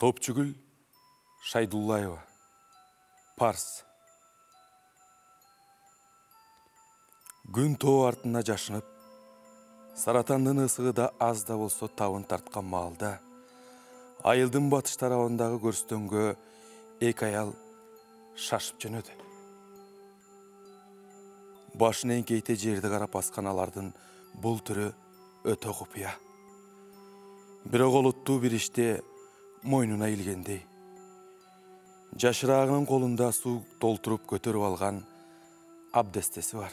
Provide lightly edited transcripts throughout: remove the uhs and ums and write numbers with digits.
Топчугүл Шайдуллаева, Парс. Күн тоо артына жашынып, саратандын ысыгы да аз да болсо табын тарткан маалда, айылдын батыш тарабындагы көрстөнгө эки аял шашып жөнөдү. Башын эңкейте жерди карап аскан алардын бул түрү өтө купуя. Бирок олуттуу бир иште мойнуна илгендей. Жашыраагынын колунда суу толтуруп көтөрүп алган абдестеси бар.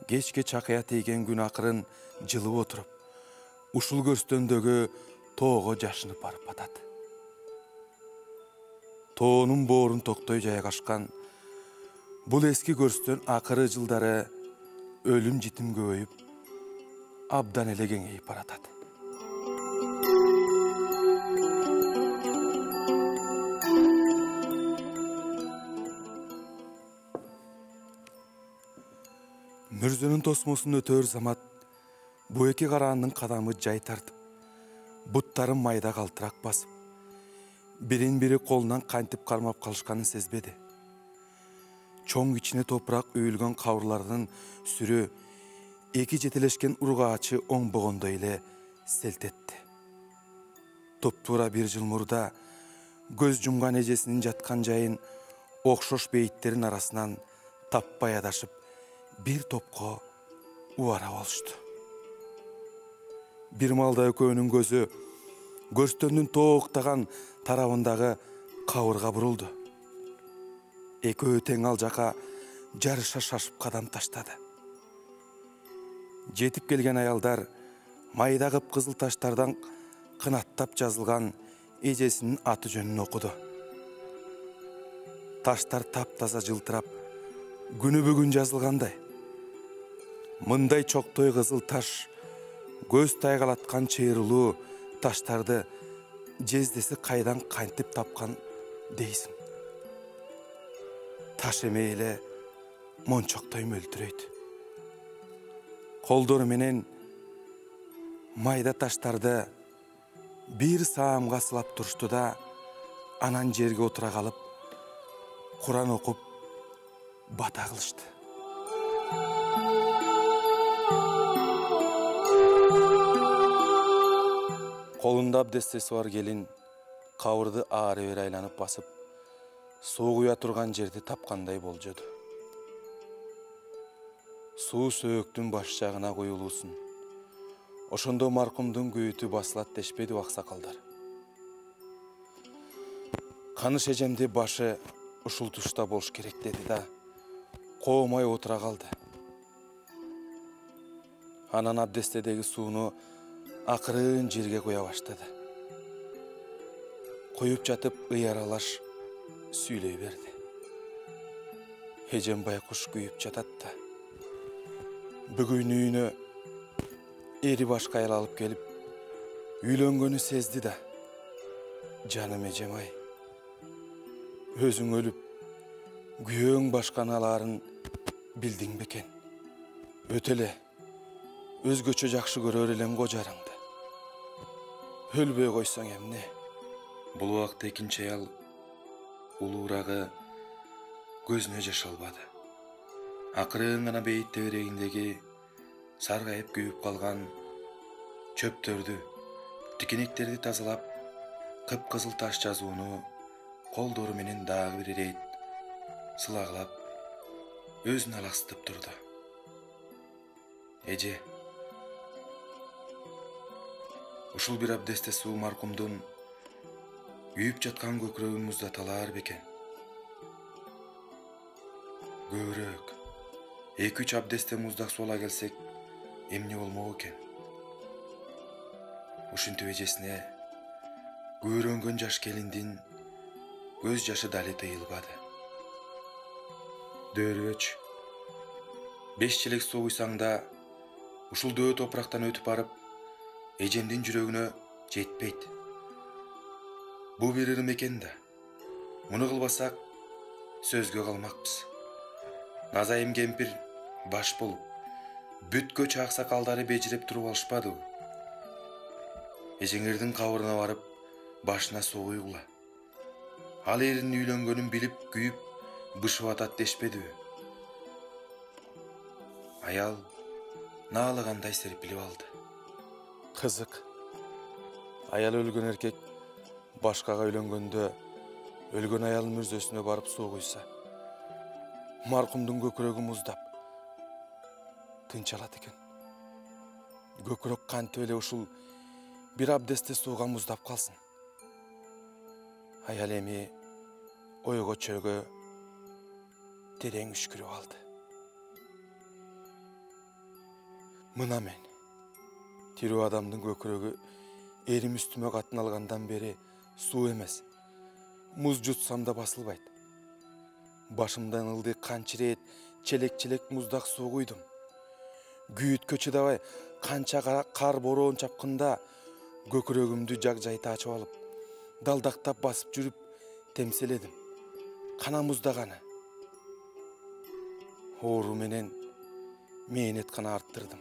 Кечке чакыя тийген күн акырын жылып отуруп, ушул көрстөндөгү тоого жашынып барып атат. Тоонун боорун токтой жайгашкан бул эски көрстөн акыры жылдары өлүм житим көбөйүп, абдан эле кеңейип баратат. Мүрзөнүн тосмосун өтөр замат бу эки караандын кадамы жай тартып, буттарын майда калтырак басып, бирин бири колунан кантип кармап калышканын сезбеди. Чоң ичине топурак үйүлгөн кабырлардын сүрү эки жетелешкен ургаачы оңбогондой эле селт этти. Топтуура бир жыл мурда көз жумган эжесинин жаткан жайын окшош бейиттерин арасынан таппай адашып, бир топко убара болушту. Бир малда экөөнүн көзү көрстөндүн тооктаган тарабындагы кабырга бурулду. Экөө тең ал жака жарыша шашып кадам таштады. Жетип келген аялдар майда кыпкызыл таштардан кынаттап жазылган эжесинин аты жөнүн окуду. Таштар таптаза жылтырап, күнү бүгүн жазылгандай. Мындай чоктой кызыл таш көз тайгалаткан чыйрылуу таштарды жездеси кайдан кантип тапкан дейсиң. Таш эмей эле мончоктой мөлтүрөйт. Колдору менен майда таштарды бир саамга сылап турушту да, анан жерге отура калып, Куран окуп бата кылышты. Колунда абдестеси бар келин кабырды ары бери айланып басып, суу куя турган жерди тапкандай болжоду. Суу сөөктүн баш жагына куюлуусун. Ошондо маркумдун күйүтү басылат дешпеди аксакалдар. Каныш эжемди башы ушул тушта болуш керек деди да, коомай отура калды. Анан абдестедеги сууну акырын жерге куя баштады. Куюп жатып ыяралаш сүйлөй берди. Эжем байкуш күйүп жатат да. Бүгүн үйүнө эри башка аял алып келип, үйлөнгөнү сезди да. Жаным эжем ай, өзүң өлүп, күйөөң башканы алаарын билдиң бекен? Өтө эле өзгөчө жакшы көрөр элең го жарыңды. Өлбөй койсоң эмне? Бул убакта экинчи аял улуурагы көзүнө жаш албады. Акырын гана бейит тегерегиндеги саргайып күйүп калган чөптөрдү, тикенектерди тазалап, кыпкызыл таш жазууну колдору менен дагы бир ирет сылагылап, өзүн алаксытып турду. Эже, ушул бир абдесте суу маркумдун күйүп жаткан көкүрөгүн муздаталар бекен? Көбүрөөк, 2-3 абдесте муздак суу ала келсек, эмне болмок экен? Ушинтип эжесине күйрөнгөн жаш келиндин көз жашы дали тыйылбады. Дөөрөч, 5 челек суу куйсаң да, ушул дөө топурактан өтүп барып, эжемдин жүрөгүнө жетпейт. Бу бир ырым экен да. Муну кылбасак, сөзгө калмакпыз. Назайым кемпир баш болуп, бүткөч аксакалдары бежиреп туруп алышпадыбы? Эжеңердин кабырына барып, Başına suu uygula. Al erinin üylөнгөнүн bilip kүйüp bışıp atat deşpedi. Ayal nağılagандай serpilip aldı. Kızık. Ayal ölgön erkek başkaga üylөнгөндө ölgön ayalın mürzösüne barıp suu kuysa, markumdun gökürögü muzdap tınçalat eken. Gökürök kanti öyle uşul bir abdeste suuga muzdap kalsın. Ayal emi oygo çölgö tereң үшкүрүп aldı. Mına men, tирүү adamdын gökürögü erim üstüme katın algandan beri su emez. Muz jutsam da basılbaydı. Başımdan ıldı kançiret, çelek muzdak su kuydum. Güyütkö çıdabay kança kar boroon çapkında gökürögümdü jagжайта açıp alıp, daldaktap basıp жүрүp temseledim. Kana muzdagаны. Oğru menen meenet kana arttırdım.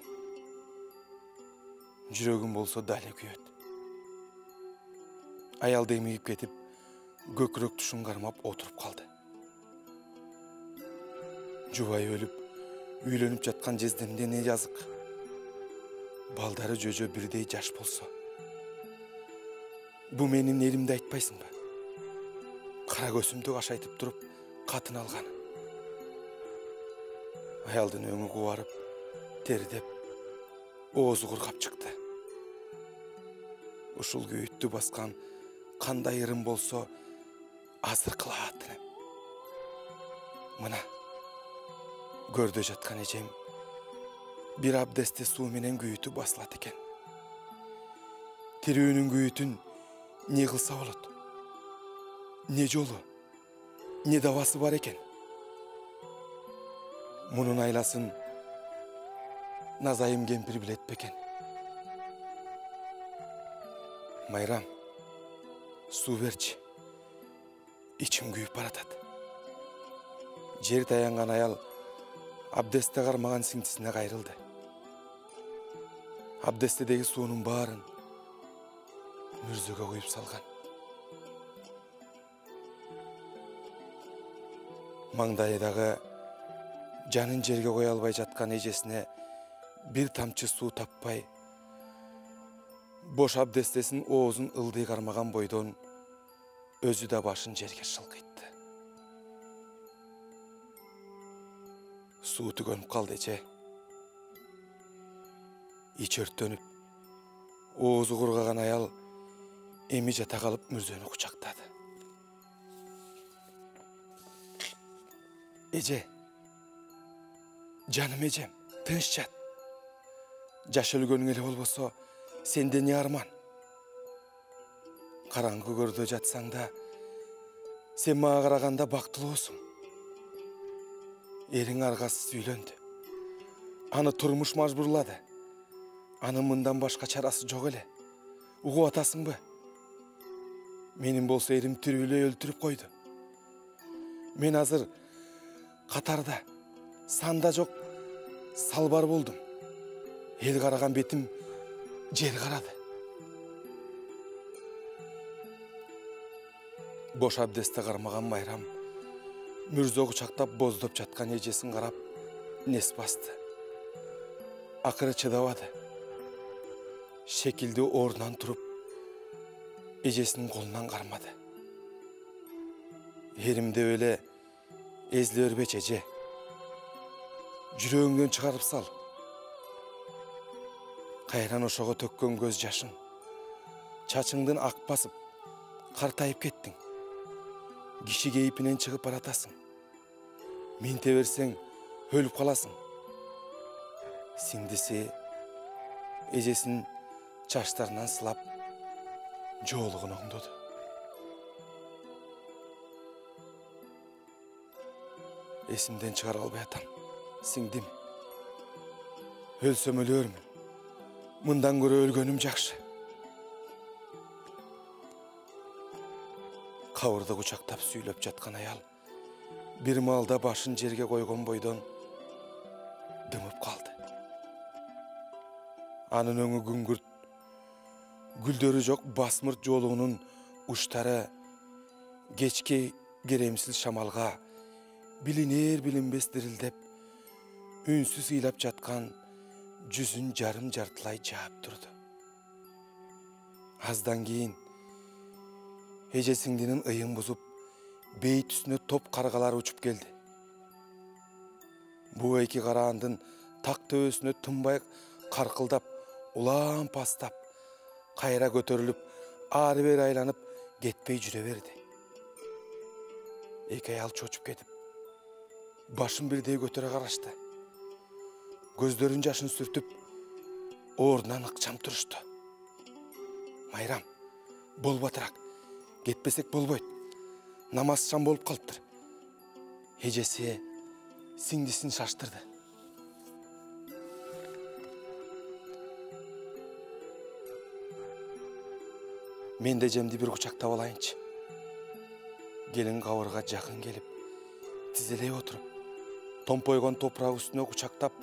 Жүрөгüm bolsa dale kүйöt. Ayal demeyip ketip, gökürök tuşun karmap oturup kaldı. Jubay ölüp, üylönüp жаткан жездемде ne yazık. Baldары жөжө birдей жаш bolsa. Bu menin elimde aytpайсың ба? Kara gösümdü aşaytıp durup, katın alganı. Ayaldın öңü kuvarıp, teridep, oğuzu kurkap çıktı. Uşul kүйüttü baskan, kандай ырым bolsa, azır kılaatını. Mına, görde жаткан ejem, bir abdeste suu menen kүйütü basılat eken. Tiriүүнүн kүйütün ne kılsa bolot? Ne jolu, ne davası var eken? Munun aylasın Nazayım kempir biletpeken. Mayram, su verçi. İçim kүйüp baratat. Jeri tayangan ayal abdeste karmagan singtisine kayrıldı. Abdestedeki suunun baарын mürzöge koyup salgan. Mangdayıdagı janın жерге koya alбай жаткан эжесине bir tamчы суу таппай, boş abdestesin oğuzun ıldığı karmagan boydon özü de başın жерге şılkıttı. Suu tükönüp kaldı eje. İç örttönüp, oğuzu kurgagan ayal emi jata kalıp mürzönü kucaktadı. Eje, canım ejem, tınç jat. Жаш өлгөнүң эле болбосо, сенде не арман? Караңгы көрдө жатсаң да, сен мага караганда бактылуусуң. Эриң аргасыз үйлөндү. Аны турмуш мажбурлады. Анын мындан башка чарасы жок эле. Угуп атасыңбы? Менин болсо эрим тирүүлөй өлтүрүп койду. Мен азыр катарда, санда жок, салбар болдум. El karagan betim jer karadı. Boş abdeste karmagan Mayram, mürzo kucактап bozdop жаткан эжесин карап, нес басты. Акыры чыдабады. Шекилди орнунан туруп, эжесинин колунан кармады. Эримде эле эзиле өрбөчү эже. Жүрөгүңдөн чыгарып сал. Кайран ошого төккөн көз жашың. Чачыңдын ак басып, картайып кеттиң. Киши кейпинен чыгып баратасың. Минте берсең, өлүп каласың. Сиңдиси эжесин чачтарынан сылап, жоолугун оңдоду. Эсимден чыгара албай атам. Сиңдим. Өлсөм өлөрмүн. Мындан көрө өлгөнүм жакшы. Кабырды кучактап сүйлөп жаткан аял бир маалда башын жерге койгон бойдон дымып калды. Анын өңү күңгүрт, гүлдөрү жок басмырт жоолугунун Uçtары geçki geremsiz şamalga biliner bilinbes dirildep ünsüz ыйлап жатқан жүзін жарым жартылай жаап тұрды. Аздан кейін эжесиңдинин ыйын бузуп бейт үстүнө топ каргалар учуп келди. Бу эки караандын так төбөсүнө тынбай каркылдап улам пастап кайра көтөрүлүп ары бери айланып кетпей жүрө берди. Эки аял чочуп кетип башын бирдей көтөрө карашты. Көздөрүн жашын сүртүп ордунан ыкчам турушту. Майрам, бол батыраак, кетпесек болбойт. Намазчан болуп калыптыр. Эжеси сиңдисин шаштырды. Мен де жемди бир кучактап алайынчы. Келин кабырга жакын келип, тизелей отуруп, томпойгон топурак үстүнө кучактап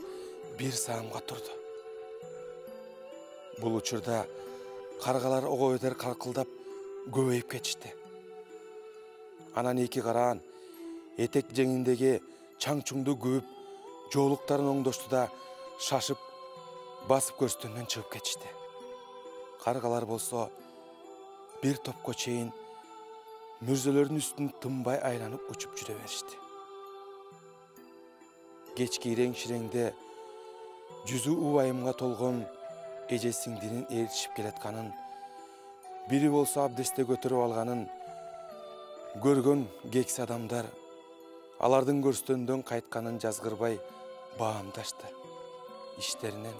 бир саамга турду. Бул учурда каргалар ого бетер каркылдап көбөйүп кетишти. Анан эки караан этек жеңиндеги чаң-чуңду көбүп, жоолуктарын оңдошту да шашып, басып көрсөтөндөн чыгып кетишти. Каргалар болсо бир топко чейин мүрзөлөрдүн үстүн тынбай айланып учуп жүрө беришти. Кечки ирең-ширеңде жүзү убайымга толгон эжесиңдинин ээрчишип келатканын, бири болсо абдесте көтөрүп алганын көргөн кекси адамдар алардын көрсөтөндөн кайтканын жазгырбай баамдашты. Иштеринен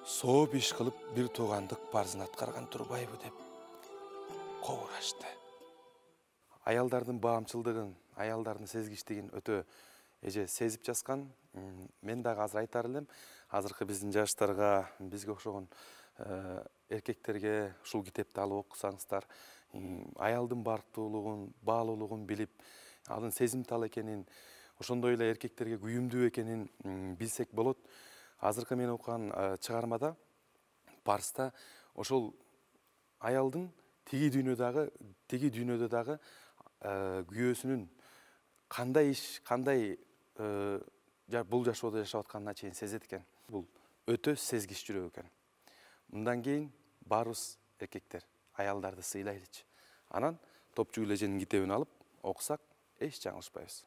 сооп иш кылып бир туугандык парзын аткарган турбайбы деп кобурашты. Аялдардын баамчылдыгын, аялдардын сезгичтигин өтө эже сезип жазган. Мен дагы азыр айтар элем, азыркы биздин жаштарга, бизге окшогон эркектерге ушул китепти алып окусаңыздар, аялдын барктуулугун, баалуулугун билип, анын сезимтал экенин, ошондой эле эркектерге күйүмдүү экенин билсек болот. Азыркы мен окуган чыгармада, парста ошол аялдын тиги дүйнөдө дагы күйөөсүнүн кандай иш, кандай бул жашоодо жашап атканына чейин сезет экен. Бул өтө сезгич жүрөк экен. Мындан кийин баарыбыз эркектер аялдарды сыйлайлычы. Анан Топчу Күлөженин китебин алып окусак эч жаңылышпайбыз.